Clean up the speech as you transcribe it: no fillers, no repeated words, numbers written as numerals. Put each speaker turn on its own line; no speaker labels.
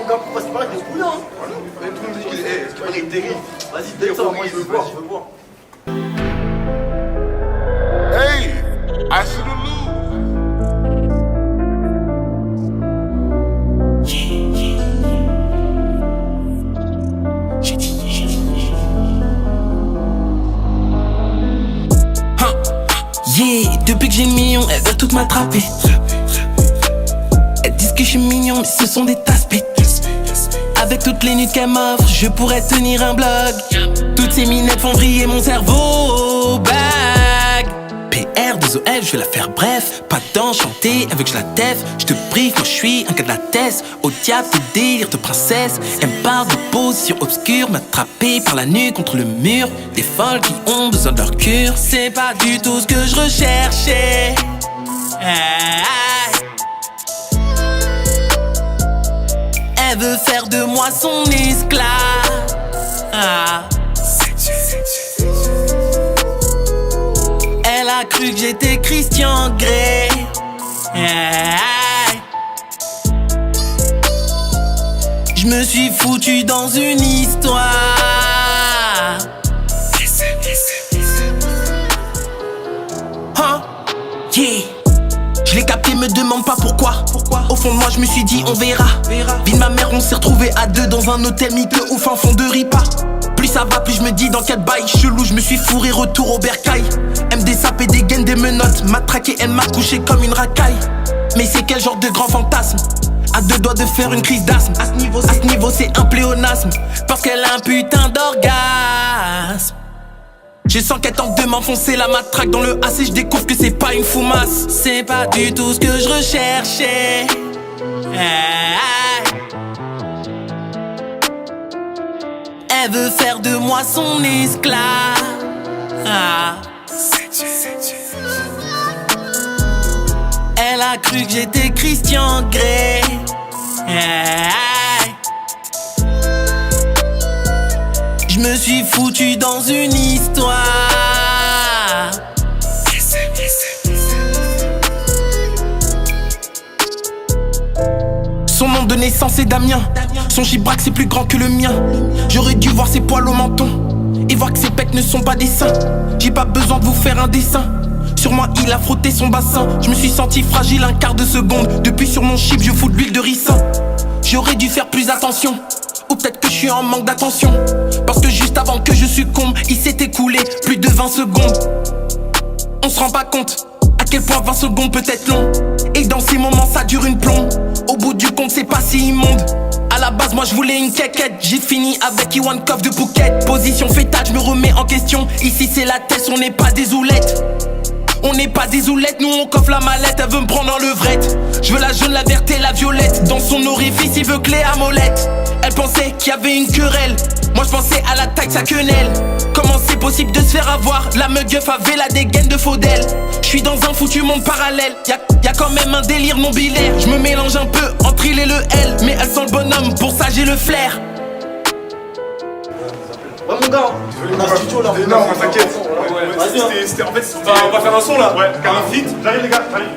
gars, pourquoi c'est pas des couilles, hein?
Voilà. Et tout le monde dit qu'il est terrible.
Vas-y, dès ça, moi je veux voir, je veux voir.
Hey, I should have lose.
Yeah, depuis que j'ai le million, elles veulent toutes m'attraper. Elles disent que je suis mignon, mais ce sont des tasse-pites. Avec toutes les nudes qu'elles m'offrent, je pourrais tenir un blog. Toutes ces minettes font vriller mon cerveau. Bag PR, 2OL, je vais la faire bref. Pas d'enchanté avec je la tef. Je te brief, moi je suis un cas de la thèse. Au diable, tes délires de princesse. Elle me parle de position obscure, m'attraper par la nuque contre le mur. Des folles qui ont besoin de leur cure. C'est pas du tout ce que je recherchais. Elle veut faire de moi son esclave. Elle a cru que j'étais Christian Grey. Je me suis foutu dans une histoire. Hein? Yeah. Je l'ai capté, me demande pas pourquoi. Au fond de moi je me suis dit on verra. Vie de ma mère, on s'est retrouvés à deux dans un hôtel miteux au fin fond de Ripa. Plus ça va, plus je me dis dans quel bail chelou. Je me suis fourré, retour au bercail. Elle me désape et dégaine des menottes. M'a traqué, elle m'a couché comme une racaille. Mais c'est quel genre de grand fantasme? À deux doigts de faire une crise d'asthme. À ce niveau c'est un pléonasme. Parce qu'elle a un putain d'orgasme. Je sens qu'elle tente de m'enfoncer la matraque dans le AC. Je découvre que c'est pas une foumasse. C'est pas du tout ce que je recherchais. Elle veut faire de moi son esclave. Elle a cru que j'étais Christian Grey. Je me suis foutu dans une histoire. Son nom de naissance est Damien. Son gibrac c'est plus grand que le mien. J'aurais dû voir ses poils au menton et voir que ses pecs ne sont pas des seins. J'ai pas besoin de vous faire un dessin. Sur moi il a frotté son bassin. Je me suis senti fragile un quart de seconde. Depuis sur mon chip je fous de l'huile de ricin. J'aurais dû faire plus attention. Ou peut-être que je suis en manque d'attention. Parce que juste avant que je succombe, il s'est écoulé plus de 20 secondes. On se rend pas compte à quel point 20 secondes peut être long. Et dans ces moments ça dure une plombe. Au bout du compte c'est pas si immonde. À la base moi je voulais une quéquette. J'ai fini avec Iwan Coff de Phuket. Position fétale, je me remets en question. Ici c'est la tête, on n'est pas des oulettes. On n'est pas des oulettes, nous on coffre la mallette. Elle veut me prendre en levrette. Je veux la jaune, la verte et la violette. Dans son orifice il veut clé à molette. Elle pensait qu'il y avait une querelle. Moi je pensais à la taille de sa quenelle. Comment c'est possible de se faire avoir? La meuf avait la dégaine de Faudel. Je suis dans un foutu monde parallèle. Y'a quand même un délire non bilaire. Je me mélange un peu entre il et le L. Mais elle sent le bonhomme, pour ça j'ai le flair.
Ouais mon gars, on a un studio là.
Non, t'inquiète.
Vas-y, hein.
C'était en fait. On va faire un son là. Ouais, un feat. J'arrive les gars, j'arrive.